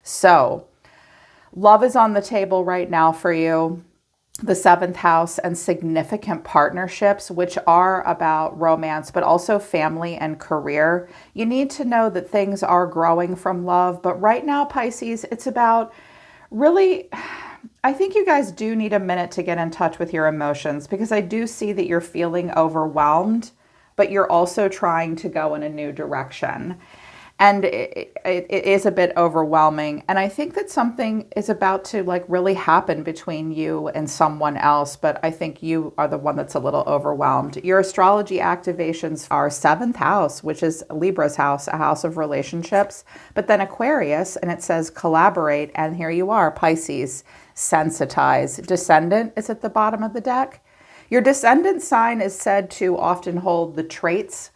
So love is on the table right now for you. The seventh house and significant partnerships, which are about romance, but also family and career. You need to know that things are growing from love. But right now, Pisces, it's about really, I think you guys do need a minute to get in touch with your emotions, because I do see that you're feeling overwhelmed, but you're also trying to go in a new direction. And it is a bit overwhelming. And I think that something is about to like really happen between you and someone else. But I think you are the one that's a little overwhelmed. Your astrology activations are seventh house, which is Libra's house, a house of relationships. But then Aquarius, and it says collaborate. And here you are, Pisces, sensitize. Descendant is at the bottom of the deck. Your descendant sign is said to often hold the traits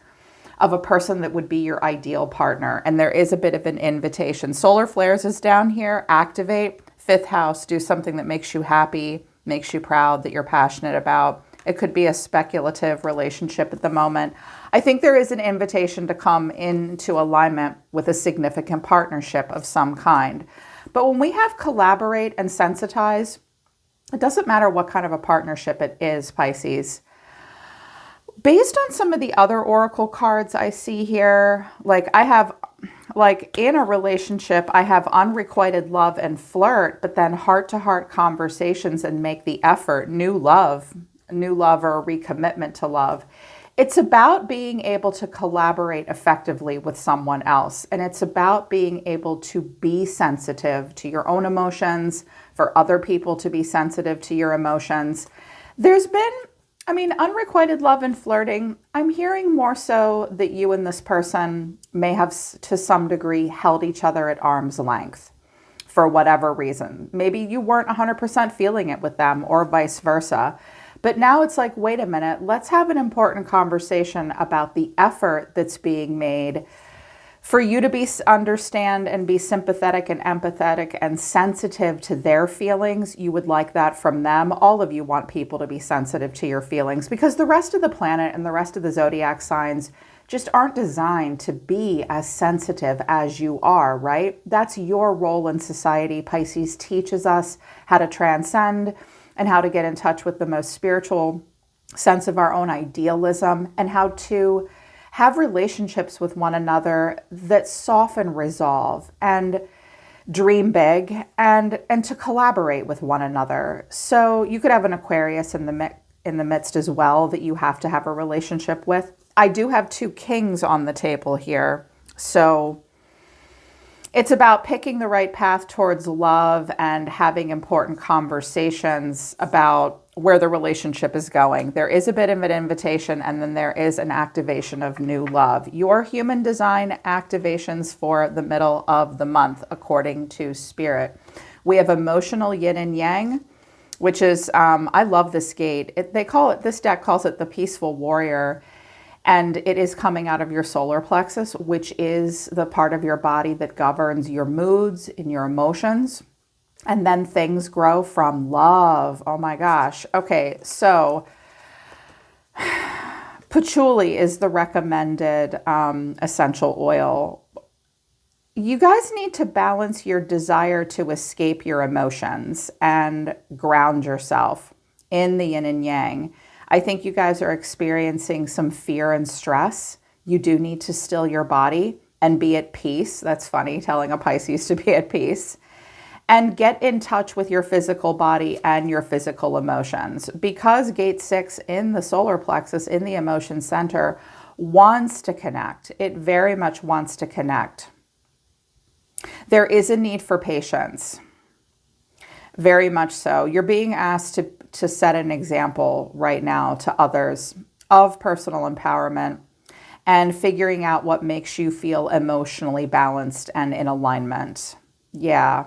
of a person that would be your ideal partner. And there is a bit of an invitation. Solar flares is down here. Activate. Fifth house. Do something that makes you happy, makes you proud, that you're passionate about. It could be a speculative relationship at the moment. I think there is an invitation to come into alignment with a significant partnership of some kind. But when we have collaborate and sensitize, it doesn't matter what kind of a partnership it is, Pisces. Based on some of the other oracle cards I see here, like I have, like in a relationship, I have unrequited love and flirt, but then heart-to-heart conversations and make the effort, new love or recommitment to love. It's about being able to collaborate effectively with someone else. And it's about being able to be sensitive to your own emotions, for other people to be sensitive to your emotions. There's been, unrequited love and flirting, I'm hearing more so that you and this person may have, to some degree, held each other at arm's length for whatever reason. Maybe you weren't 100% feeling it with them, or vice versa. But now it's like, wait a minute, let's have an important conversation about the effort that's being made for you to understand and be sympathetic and empathetic and sensitive to their feelings. You would like that from them. All of you want people to be sensitive to your feelings, because the rest of the planet and the rest of the zodiac signs just aren't designed to be as sensitive as you are, right? That's your role in society. Pisces teaches us how to transcend and how to get in touch with the most spiritual sense of our own idealism, and how to have relationships with one another that soften, resolve, and dream big, and to collaborate with one another. So you could have an Aquarius in the midst as well that you have to have a relationship with. I do have two kings on the table here. So it's about picking the right path towards love and having important conversations about where the relationship is going. There is a bit of an invitation, and then there is an activation of new love. Your human design activations for the middle of the month, according to Spirit. We have emotional yin and yang, which is, I love this gate. This deck calls it the peaceful warrior. And it is coming out of your solar plexus, which is the part of your body that governs your moods and your emotions. And then things grow from love. Oh my gosh. Okay, so patchouli is the recommended essential oil. You guys need to balance your desire to escape your emotions and ground yourself in the yin and yang. I think you guys are experiencing some fear and stress. You do need to still your body and be at peace. That's funny, telling a Pisces to be at peace. And get in touch with your physical body and your physical emotions. Because gate 6 in the solar plexus, in the emotion center, wants to connect. It very much wants to connect. There is a need for patience. Very much so. You're being asked to set an example right now to others of personal empowerment and figuring out what makes you feel emotionally balanced and in alignment. Yeah.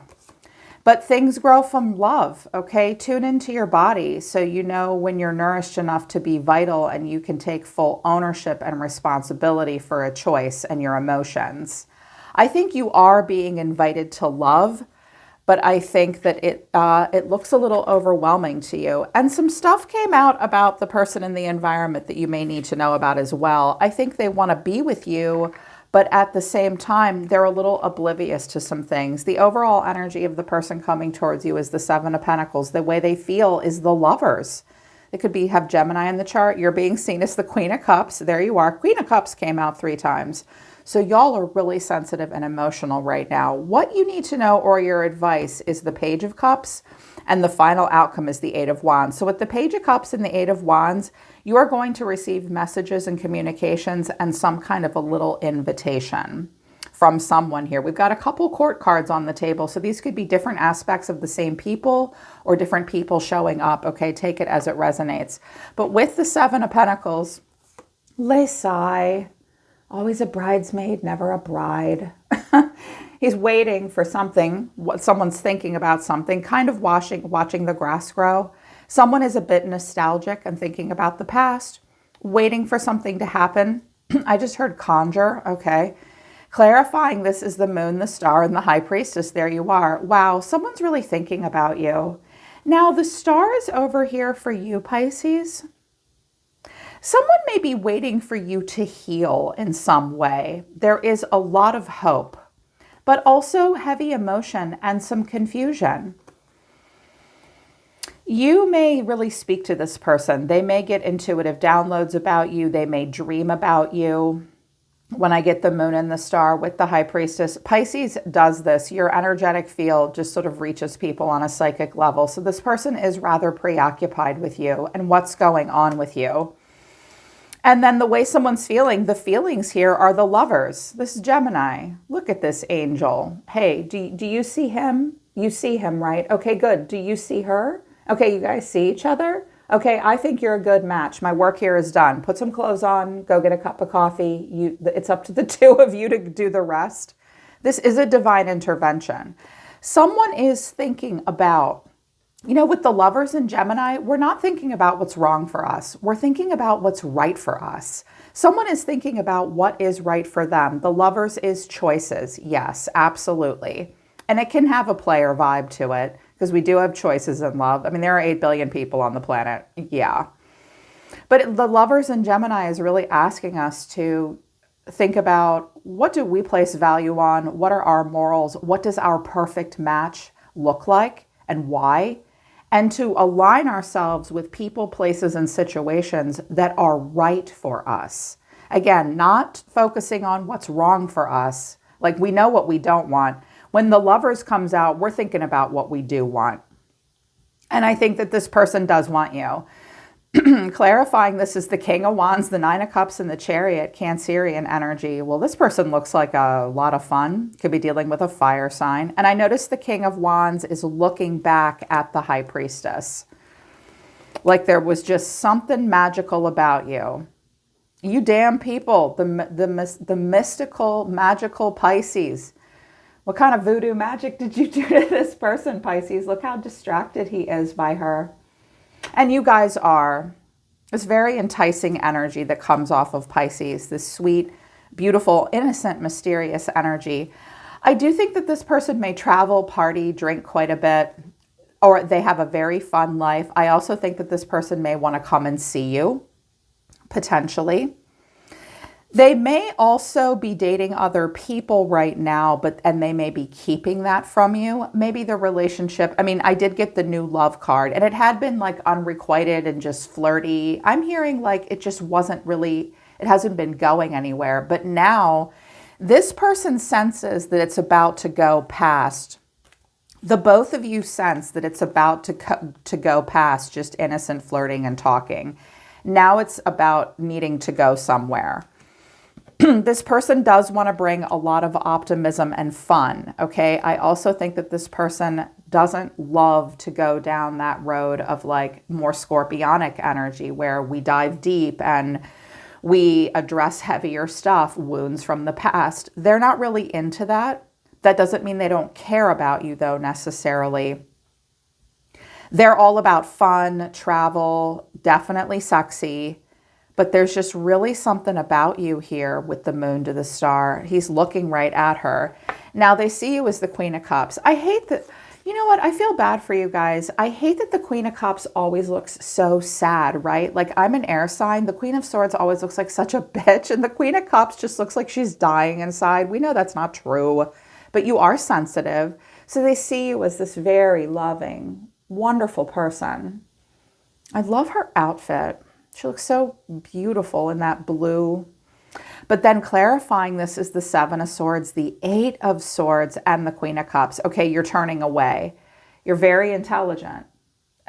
But things grow from love, okay? Tune into your body so you know when you're nourished enough to be vital and you can take full ownership and responsibility for a choice and your emotions. I think you are being invited to love, but I think that it looks a little overwhelming to you. And some stuff came out about the person in the environment that you may need to know about as well. I think they want to be with you, but at the same time, they're a little oblivious to some things. The overall energy of the person coming towards you is the Seven of Pentacles. The way they feel is the Lovers. It could be have Gemini in the chart. You're being seen as the Queen of Cups. There you are. Queen of Cups came out 3 times. So y'all are really sensitive and emotional right now. What you need to know, or your advice, is the Page of Cups, and the final outcome is the Eight of Wands. So with the Page of Cups and the Eight of Wands, you are going to receive messages and communications and some kind of a little invitation from someone here. We've got a couple court cards on the table. So these could be different aspects of the same people or different people showing up. Okay, take it as it resonates. But with the Seven of Pentacles, les sigh. Always a bridesmaid, never a bride. He's waiting for something. Someone's thinking about something, kind of watching the grass grow. Someone is a bit nostalgic and thinking about the past, waiting for something to happen. I just heard conjure. Okay. Clarifying, this is the Moon, the Star, and the High Priestess. There you are. Wow, someone's really thinking about you. Now, the Star is over here for you, Pisces. Someone may be waiting for you to heal in some way. There is a lot of hope, but also heavy emotion and some confusion. You may really speak to this person. They may get intuitive downloads about you. They may dream about you. When I get the Moon and the Star with the High Priestess, Pisces does this. Your energetic field just sort of reaches people on a psychic level. So this person is rather preoccupied with you and what's going on with you. And then the way someone's feeling, the feelings here are the Lovers. This is Gemini. Look at this angel. Hey, do you see him? You see him, right? Okay, good. Do you see her? Okay, you guys see each other? Okay, I think you're a good match. My work here is done. Put some clothes on, go get a cup of coffee. It's up to the two of you to do the rest. This is a divine intervention. Someone is thinking about, with the Lovers in Gemini, we're not thinking about what's wrong for us. We're thinking about what's right for us. Someone is thinking about what is right for them. The Lovers is choices. Yes, absolutely. And it can have a player vibe to it, because we do have choices in love. I mean, there are 8 billion people on the planet. Yeah. But the Lovers in Gemini is really asking us to think about, what do we place value on? What are our morals? What does our perfect match look like and why? And to align ourselves with people, places, and situations that are right for us. Again, not focusing on what's wrong for us. Like, we know what we don't want. When the Lovers comes out, we're thinking about what we do want. And I think that this person does want you. Clarifying, this is the King of Wands, the Nine of Cups, and the Chariot, Cancerian energy. Well, this person looks like a lot of fun. Could be dealing with a fire sign. And I noticed the King of Wands is looking back at the High Priestess. Like there was just something magical about you. You damn people, the mystical, magical Pisces. What kind of voodoo magic did you do to this person, Pisces? Look how distracted he is by her. And you guys are. This very enticing energy that comes off of Pisces, this sweet, beautiful, innocent, mysterious energy. I do think that this person may travel, party, drink quite a bit, or they have a very fun life. I also think that this person may want to come and see you, potentially. They may also be dating other people right now, and they may be keeping that from you. Maybe the relationship, I did get the new love card, and it had been like unrequited and just flirty. I'm hearing like it just wasn't really, it hasn't been going anywhere. But now this person senses that it's about to go past. The both of you sense that it's about to go past just innocent flirting and talking. Now it's about needing to go somewhere. This person does want to bring a lot of optimism and fun, okay? I also think that this person doesn't love to go down that road of like more scorpionic energy where we dive deep and we address heavier stuff, wounds from the past. They're not really into that. That doesn't mean they don't care about you though necessarily. They're all about fun, travel, definitely sexy. But there's just really something about you here with the Moon to the Star. He's looking right at her. Now they see you as the Queen of Cups. I hate that, You know what? I feel bad for you guys. I hate that the Queen of Cups always looks so sad, right? Like I'm an air sign. The Queen of Swords always looks like such a bitch. And the Queen of Cups just looks like she's dying inside. We know that's not true, but you are sensitive. So they see you as this very loving, wonderful person. I love her outfit. She looks so beautiful in that blue. But then clarifying this is the Seven of Swords, the Eight of Swords, and the Queen of Cups. Okay, you're turning away. You're very intelligent,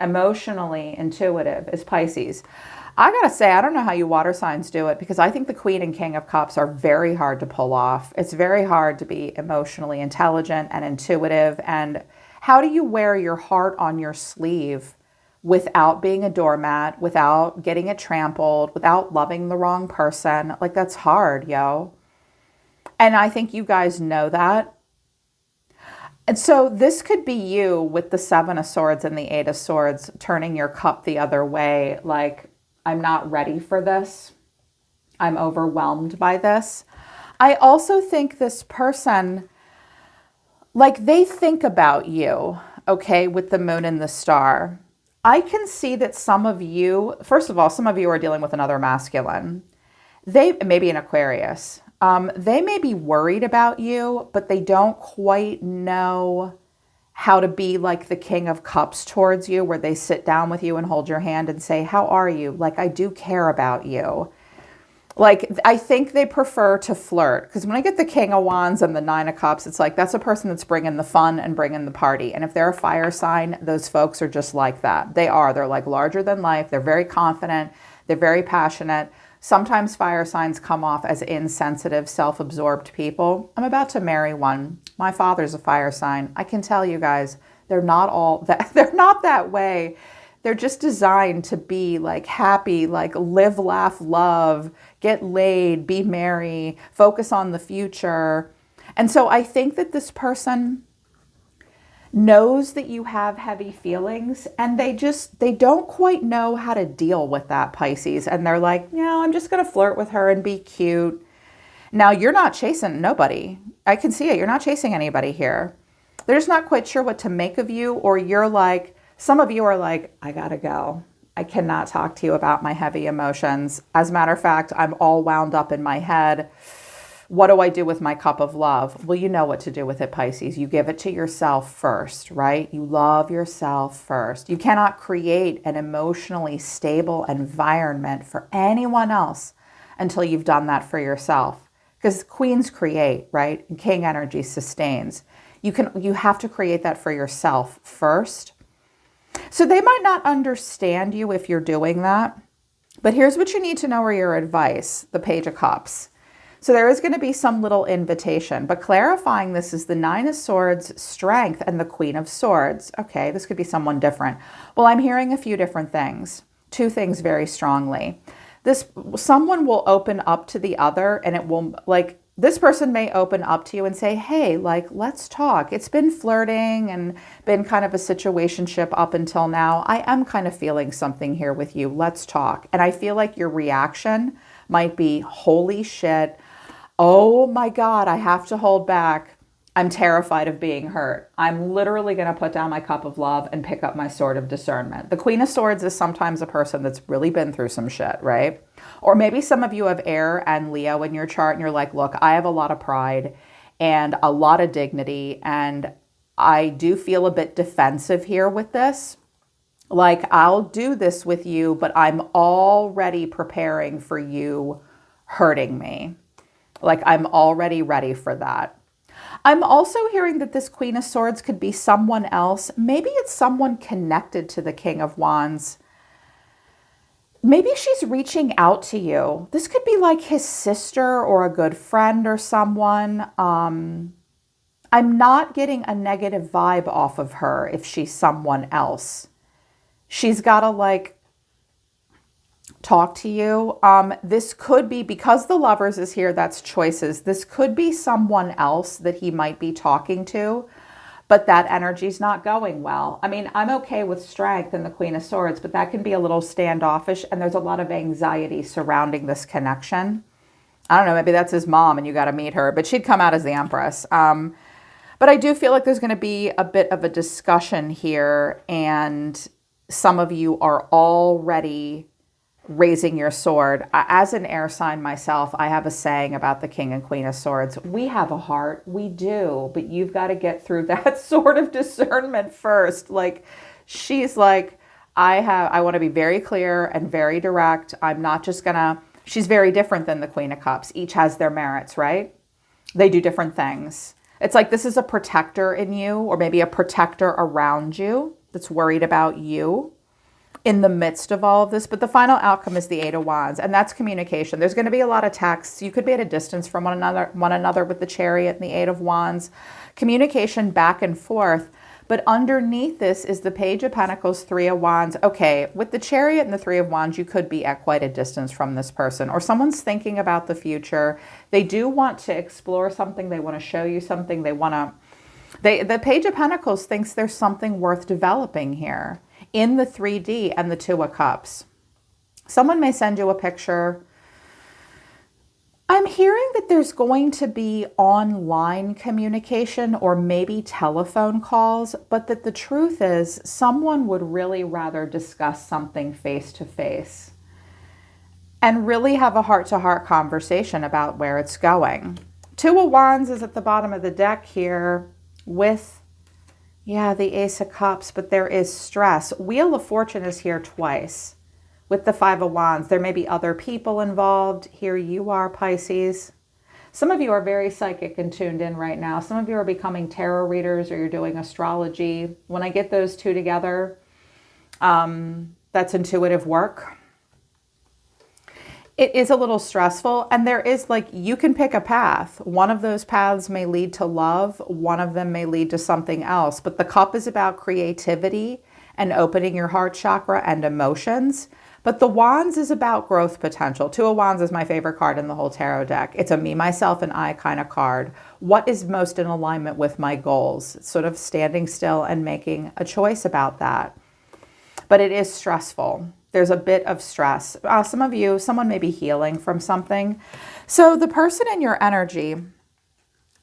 emotionally intuitive is Pisces. I gotta say, I don't know how you water signs do it because I think the Queen and King of Cups are very hard to pull off. It's very hard to be emotionally intelligent and intuitive. And how do you wear your heart on your sleeve without being a doormat, without getting it trampled, without loving the wrong person? Like, that's hard, yo. And I think you guys know that. And so this could be you with the Seven of Swords and the Eight of Swords, turning your cup the other way. Like, I'm not ready for this. I'm overwhelmed by this. I also think this person, like, they think about you, okay, with the moon and the star. I can see that some of you, first of all, some of you are dealing with another masculine. They may be an Aquarius. They may be worried about you, but they don't quite know how to be like the King of Cups towards you, where they sit down with you and hold your hand and say, how are you? Like, I do care about you. Like, I think they prefer to flirt, because when I get the King of Wands and the Nine of Cups, it's like, that's a person that's bringing the fun and bringing the party. And if they're a fire sign, those folks are just like that. They're like larger than life. They're very confident. They're very passionate. Sometimes fire signs come off as insensitive, self-absorbed people. I'm about to marry one. My father's a fire sign. I can tell you guys, they're not all that, they're not that way. They're just designed to be like happy, like live, laugh, love, get laid, be merry, focus on the future. And so I think that this person knows that you have heavy feelings and they don't quite know how to deal with that, Pisces. And they're like, yeah, I'm just going to flirt with her and be cute. Now, you're not chasing nobody. I can see it. You're not chasing anybody here. They're just not quite sure what to make of you, or you're like, some of you are like, I gotta go. I cannot talk to you about my heavy emotions. As a matter of fact, I'm all wound up in my head. What do I do with my cup of love? Well, you know what to do with it, Pisces. You give it to yourself first, right? You love yourself first. You cannot create an emotionally stable environment for anyone else until you've done that for yourself. Because queens create, right? And king energy sustains. You have to create that for yourself first. So they might not understand you if you're doing that, but here's what you need to know or your advice, the Page of Cups. So there is going to be some little invitation, but clarifying this is the Nine of Swords, Strength, and the Queen of Swords. Okay, this could be someone different. Well, I'm hearing a few different things, two things very strongly. Someone will open up to the other, and it will, like, this person may open up to you and say, hey, like, let's talk. It's been flirting and been kind of a situationship up until now. I am kind of feeling something here with you. Let's talk. And I feel like your reaction might be, holy shit. Oh my God, I have to hold back. I'm terrified of being hurt. I'm literally going to put down my cup of love and pick up my sword of discernment. The Queen of Swords is sometimes a person that's really been through some shit, right? Or maybe some of you have Air and Leo in your chart and you're like, look, I have a lot of pride and a lot of dignity, and I do feel a bit defensive here with this. Like, I'll do this with you, but I'm already preparing for you hurting me. Like, I'm already ready for that. I'm also hearing that this Queen of Swords could be someone else. Maybe it's someone connected to the King of Wands. Maybe she's reaching out to you. This could be like his sister or a good friend or someone. I'm not getting a negative vibe off of her if she's someone else. She's got to, like, talk to you. This could be, because the Lovers is here, that's choices. This could be someone else that he might be talking to, but that energy's not going well. I mean, I'm okay with Strength and the Queen of Swords, but that can be a little standoffish, and there's a lot of anxiety surrounding this connection. I don't know, maybe that's his mom and you got to meet her, but she'd come out as the Empress. But I do feel like there's going to be a bit of a discussion here, and some of you are already raising your sword. As an air sign myself, I have a saying about the King and Queen of Swords. We have a heart, we do, but you've got to get through that sort of discernment first. Like, she's like, I want to be very clear and very direct. I'm not just gonna, she's very different than the Queen of Cups. Each has their merits, right? They do different things. It's like this is a protector in you, or maybe a protector around you that's worried about you in the midst of all of this. But the final outcome is the Eight of Wands, and that's communication. There's going to be a lot of texts. You could be at a distance from one another with the Chariot and the Eight of Wands. Communication back and forth. But underneath this is the Page of Pentacles, Three of Wands. Okay, with the Chariot and the Three of Wands, you could be at quite a distance from this person, or someone's thinking about the future. They do want to explore something. They want to show you something. The Page of Pentacles thinks there's something worth developing here in the 3D and the Two of Cups. Someone may send you a picture. I'm hearing that there's going to be online communication or maybe telephone calls, but that the truth is someone would really rather discuss something face to face and really have a heart-to-heart conversation about where it's going. Two of Wands is at the bottom of the deck here with, yeah, the Ace of Cups, but there is stress. Wheel of Fortune is here twice. With the Five of Wands, there may be other people involved. Here you are, Pisces. Some of you are very psychic and tuned in right now. Some of you are becoming tarot readers, or you're doing astrology. When I get those two together, that's intuitive work. It is a little stressful, and there is, like, you can pick a path. One of those paths may lead to love. One of them may lead to something else. But the Cup is about creativity and opening your heart chakra and emotions. But the Wands is about growth potential. Two of Wands is my favorite card in the whole tarot deck. It's a me, myself, and I kind of card. What is most in alignment with my goals? It's sort of standing still and making a choice about that. But it is stressful. There's a bit of stress. Someone may be healing from something. So the person in your energy,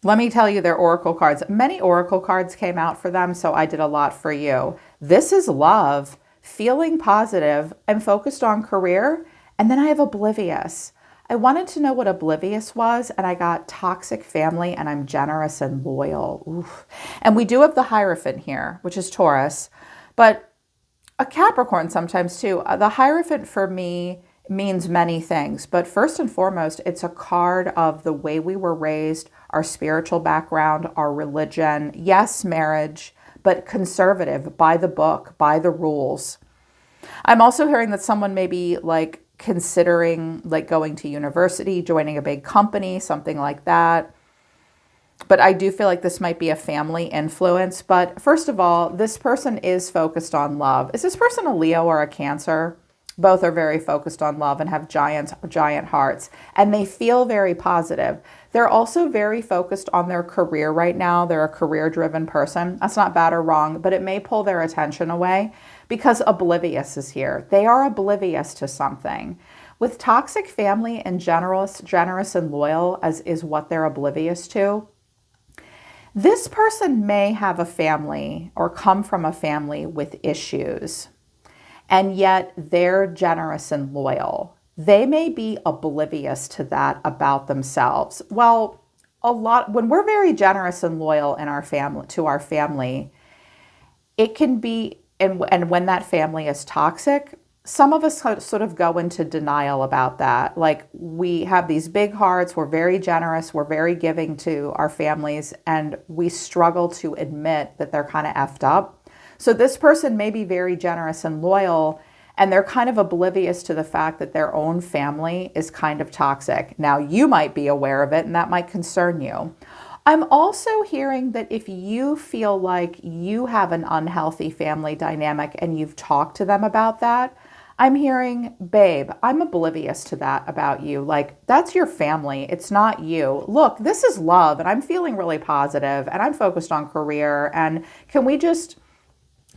let me tell you their oracle cards. Many oracle cards came out for them, so I did a lot for you. This is love, feeling positive. I'm focused on career. And then I have oblivious. I wanted to know what oblivious was, and I got toxic family, and I'm generous and loyal. Oof. And we do have the Hierophant here, which is Taurus, but a Capricorn sometimes too. The Hierophant for me means many things, but first and foremost, it's a card of the way we were raised, our spiritual background, our religion. Yes, marriage, but conservative, by the book, by the rules. I'm also hearing that someone may be like considering like going to university, joining a big company, something like that. But I do feel like this might be a family influence. But first of all, this person is focused on love. Is this person a Leo or a Cancer? Both are very focused on love and have giant hearts. And they feel very positive. They're also very focused on their career right now. They're a career-driven person. That's not bad or wrong, but it may pull their attention away because oblivious is here. They are oblivious to something. With toxic family and generous and loyal as is what they're oblivious to, this person may have a family or come from a family with issues, and yet they're generous and loyal. They may be oblivious to that about themselves. Well, when we're very generous and loyal in our family, to our family, it can be, and when that family is toxic, some of us sort of go into denial about that. Like, we have these big hearts, we're very generous, we're very giving to our families, and we struggle to admit that they're kind of effed up. So this person may be very generous and loyal, and they're kind of oblivious to the fact that their own family is kind of toxic. Now, you might be aware of it, and that might concern you. I'm also hearing that if you feel like you have an unhealthy family dynamic and you've talked to them about that, I'm hearing, babe, I'm oblivious to that about you. Like, that's your family. It's not you. Look, this is love, and I'm feeling really positive, and I'm focused on career. And can we just,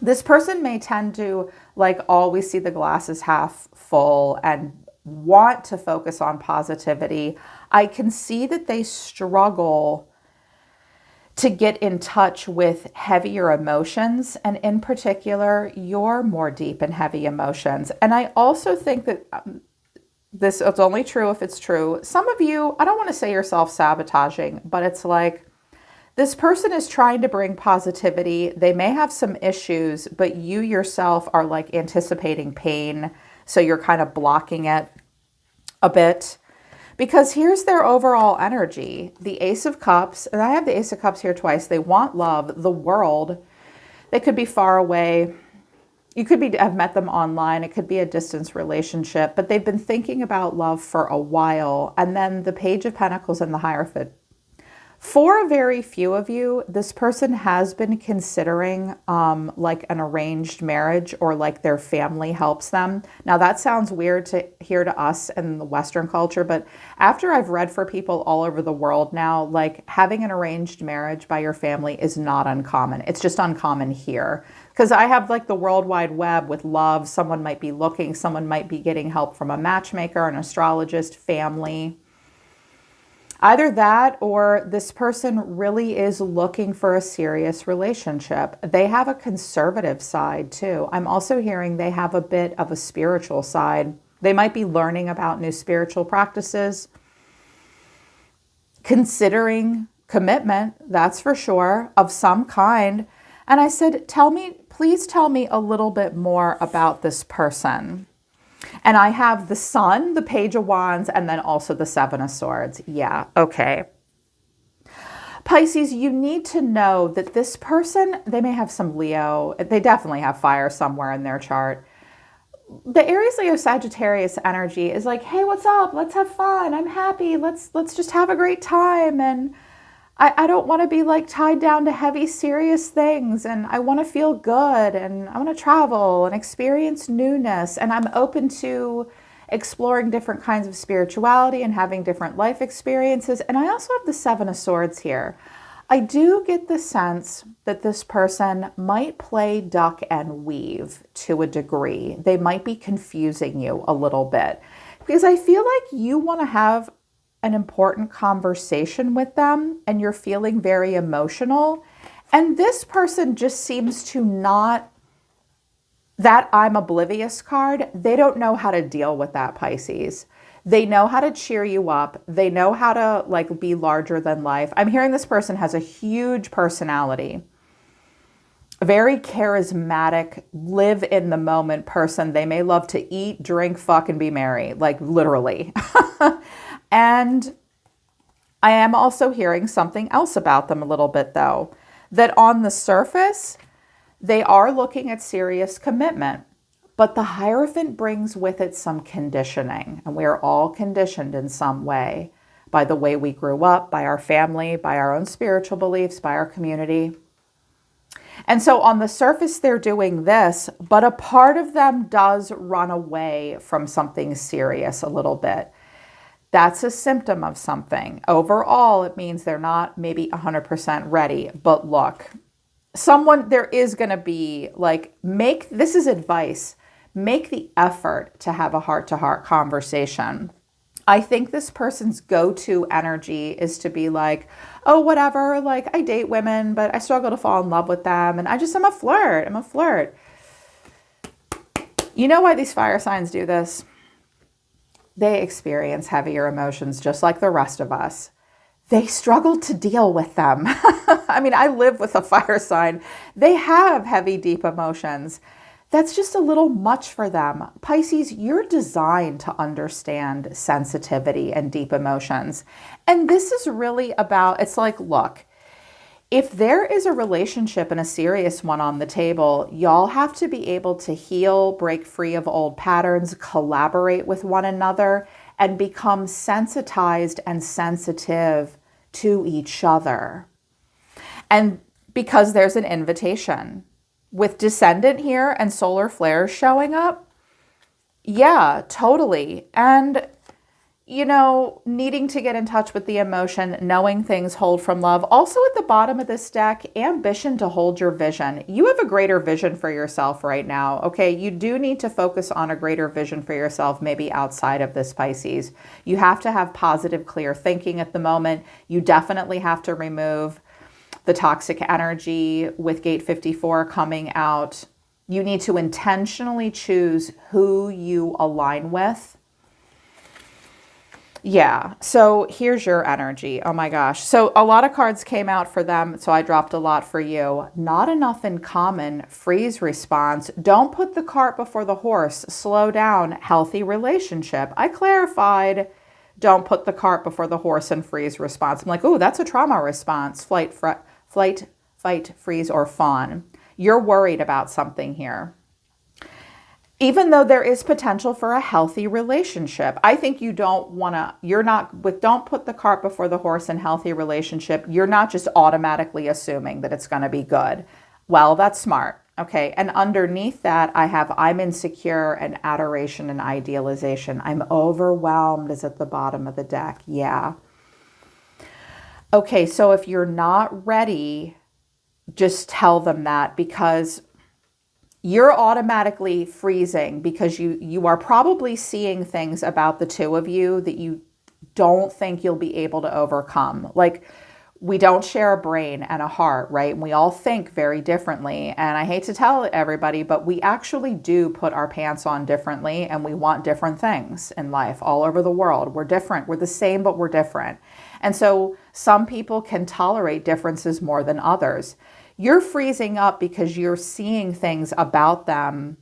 this person may tend to like always see the glass as half full and want to focus on positivity. I can see that they struggle to get in touch with heavier emotions, and in particular, your more deep and heavy emotions. And I also think that this is only true if it's true. Some of you, I don't want to say you're self-sabotaging, but it's like this person is trying to bring positivity. They may have some issues, but you yourself are like anticipating pain. So you're kind of blocking it a bit. Because here's their overall energy. The Ace of Cups, and I have the Ace of Cups here twice. They want love, the world. They could be far away. You could have met them online. It could be a distance relationship, but they've been thinking about love for a while. And then the Page of Pentacles and the Hierophant. For a very few of you, this person has been considering like an arranged marriage, or like their family helps them. Now that sounds weird to hear to us in the Western culture, but after I've read for people all over the world now, like having an arranged marriage by your family is not uncommon. It's just uncommon here. Because I have like the World Wide Web with love. Someone might be looking, someone might be getting help from a matchmaker, an astrologist, family. Either that, or this person really is looking for a serious relationship. They have a conservative side too. I'm also hearing they have a bit of a spiritual side. They might be learning about new spiritual practices, considering commitment, that's for sure, of some kind. And I said, please tell me a little bit more about this person. And I have the Sun, the Page of Wands, and then also the Seven of Swords. Yeah, okay. Pisces, you need to know that this person, they may have some Leo. They definitely have fire somewhere in their chart. The Aries, Leo, Sagittarius energy is like, hey, what's up? Let's have fun. I'm happy. Let's just have a great time. And I don't want to be like tied down to heavy, serious things. And I want to feel good. And I want to travel and experience newness. And I'm open to exploring different kinds of spirituality and having different life experiences. And I also have the Seven of Swords here. I do get the sense that this person might play duck and weave to a degree. They might be confusing you a little bit, because I feel like you want to have an important conversation with them and you're feeling very emotional. And this person just seems to not, that I'm oblivious card, they don't know how to deal with that, Pisces. They know how to cheer you up. They know how to like be larger than life. I'm hearing this person has a huge personality, very charismatic, live in the moment person. They may love to eat, drink, fuck, and be merry, like literally. And I am also hearing something else about them a little bit though, that on the surface, they are looking at serious commitment, but the Hierophant brings with it some conditioning, and we are all conditioned in some way by the way we grew up, by our family, by our own spiritual beliefs, by our community. And so on the surface, they're doing this, but a part of them does run away from something serious a little bit. That's a symptom of something. Overall, it means they're not maybe 100% ready. But look, there is going to be like, this is advice, make the effort to have a heart-to-heart conversation. I think this person's go-to energy is to be like, oh, whatever, like I date women, but I struggle to fall in love with them. And I'm a flirt. You know why these fire signs do this? They experience heavier emotions just like the rest of us. They struggle to deal with them. I mean, I live with a fire sign. They have heavy, deep emotions. That's just a little much for them. Pisces, you're designed to understand sensitivity and deep emotions. And this is really about, it's like, look, if there is a relationship and a serious one on the table, y'all have to be able to heal, break free of old patterns, collaborate with one another, and become sensitized and sensitive to each other. And because there's an invitation. With Descendant here and solar flares showing up, yeah, totally. And needing to get in touch with the emotion, knowing things hold from love. Also at the bottom of this deck, ambition to hold your vision. You have a greater vision for yourself right now, okay? You do need to focus on a greater vision for yourself, maybe outside of this, Pisces. You have to have positive, clear thinking at the moment. You definitely have to remove the toxic energy with gate 54 coming out. You need to intentionally choose who you align with. Yeah, so here's your energy. Oh my gosh. So a lot of cards came out for them, so I dropped a lot for you. Not enough in common, freeze response. Don't put the cart before the horse. Slow down, healthy relationship. I clarified, don't put the cart before the horse and freeze response. I'm like, oh, that's a trauma response. Flight, fight, freeze, or fawn. You're worried about something here. Even though there is potential for a healthy relationship, I think you don't want to, don't put the cart before the horse in healthy relationship. You're not just automatically assuming that it's going to be good. Well, that's smart. Okay. And underneath that, I have I'm insecure and adoration and idealization. I'm overwhelmed is at the bottom of the deck. Yeah. Okay. So if you're not ready, just tell them that, because you're automatically freezing because you are probably seeing things about the two of you that you don't think you'll be able to overcome. Like, we don't share a brain and a heart, right? And we all think very differently. And I hate to tell everybody, but we actually do put our pants on differently, and we want different things in life all over the world. We're different. We're the same, but we're different. And so some people can tolerate differences more than others. You're freezing up because you're seeing things about them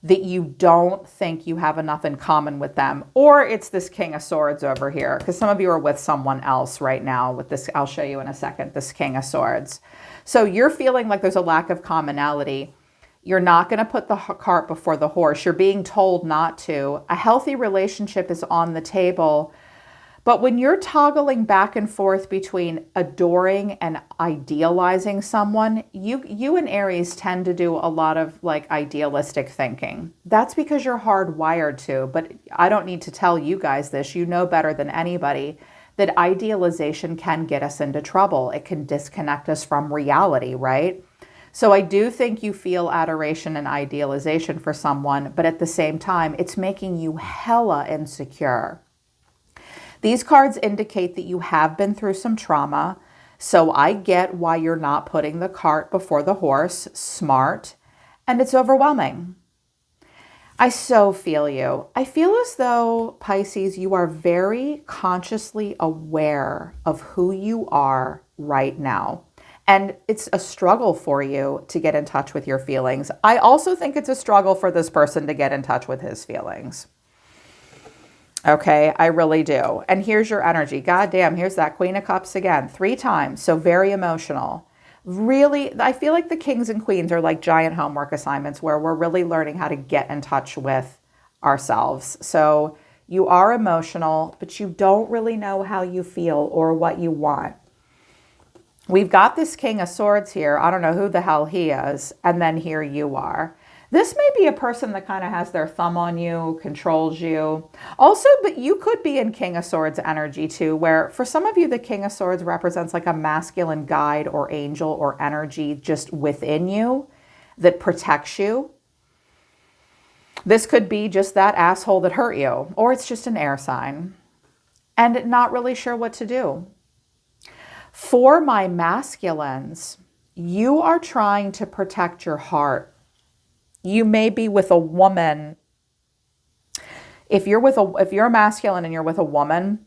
that you don't think you have enough in common with them. Or it's this King of Swords over here, because some of you are with someone else right now with this. I'll show you in a second, this King of Swords. So you're feeling like there's a lack of commonality. You're not going to put the cart before the horse. You're being told not to. A healthy relationship is on the table. But when you're toggling back and forth between adoring and idealizing someone, you and Aries tend to do a lot of like idealistic thinking. That's because you're hardwired to, but I don't need to tell you guys this. You know better than anybody that idealization can get us into trouble. It can disconnect us from reality, right? So I do think you feel adoration and idealization for someone, but at the same time, it's making you hella insecure. These cards indicate that you have been through some trauma, so I get why you're not putting the cart before the horse. Smart, and it's overwhelming. I so feel you. I feel as though, Pisces, you are very consciously aware of who you are right now. And it's a struggle for you to get in touch with your feelings. I also think it's a struggle for this person to get in touch with his feelings. Okay, I really do. And here's your energy. God damn, here's that Queen of Cups again, 3 times. So very emotional. Really, I feel like the kings and queens are like giant homework assignments where we're really learning how to get in touch with ourselves. So you are emotional, but you don't really know how you feel or what you want. We've got this King of Swords here. I don't know who the hell he is. And then here you are. This may be a person that kind of has their thumb on you, controls you. Also, but you could be in King of Swords energy too, where for some of you, the King of Swords represents like a masculine guide or angel or energy just within you that protects you. This could be just that asshole that hurt you, or it's just an air sign and not really sure what to do. For my masculines, you are trying to protect your heart. You may be with a woman. If you're a masculine and you're with a woman,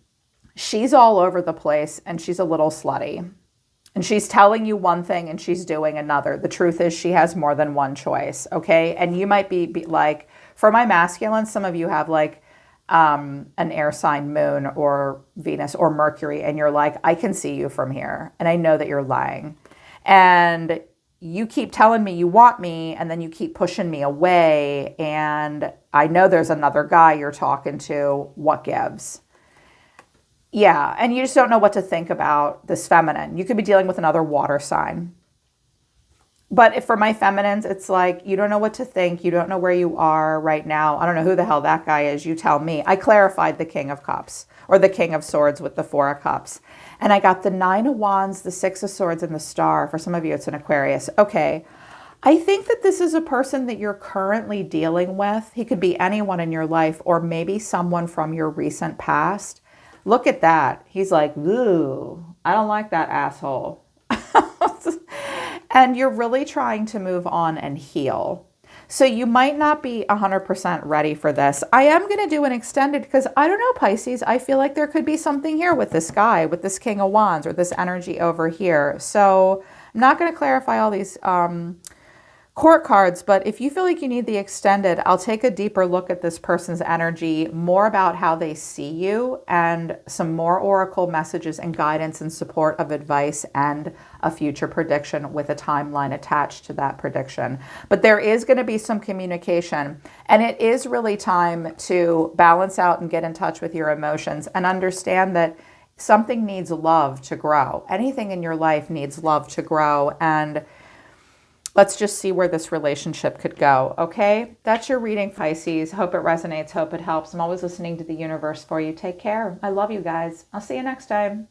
she's all over the place and she's a little slutty. And she's telling you one thing and she's doing another. The truth is she has more than one choice, okay? And you might be like, for my masculine, some of you have like an air sign moon or Venus or Mercury, and you're like, I can see you from here and I know that you're lying. And you keep telling me you want me, and then you keep pushing me away, and I know there's another guy you're talking to. What gives? Yeah, and you just don't know what to think about this feminine. You could be dealing with another water sign. But if for my feminines, it's like you don't know what to think. You don't know where you are right now. I don't know who the hell that guy is. You tell me. I clarified the King of Cups or the King of Swords with the 4 of Cups. And I got the 9 of Wands, the 6 of Swords, and the Star. For some of you, it's an Aquarius. Okay. I think that this is a person that you're currently dealing with. He could be anyone in your life or maybe someone from your recent past. Look at that. He's like, ooh, I don't like that asshole. And you're really trying to move on and heal. So you might not be 100% ready for this. I am going to do an extended because I don't know, Pisces. I feel like there could be something here with this guy, with this King of Wands or this energy over here. So I'm not going to clarify all these court cards, but if you feel like you need the extended, I'll take a deeper look at this person's energy, more about how they see you, and some more oracle messages and guidance and support of advice and a future prediction with a timeline attached to that prediction. But there is going to be some communication, and it is really time to balance out and get in touch with your emotions and understand that something needs love to grow. Anything in your life needs love to grow, and let's just see where this relationship could go, okay? That's your reading, Pisces. Hope it resonates. Hope it helps. I'm always listening to the universe for you. Take care. I love you guys. I'll see you next time.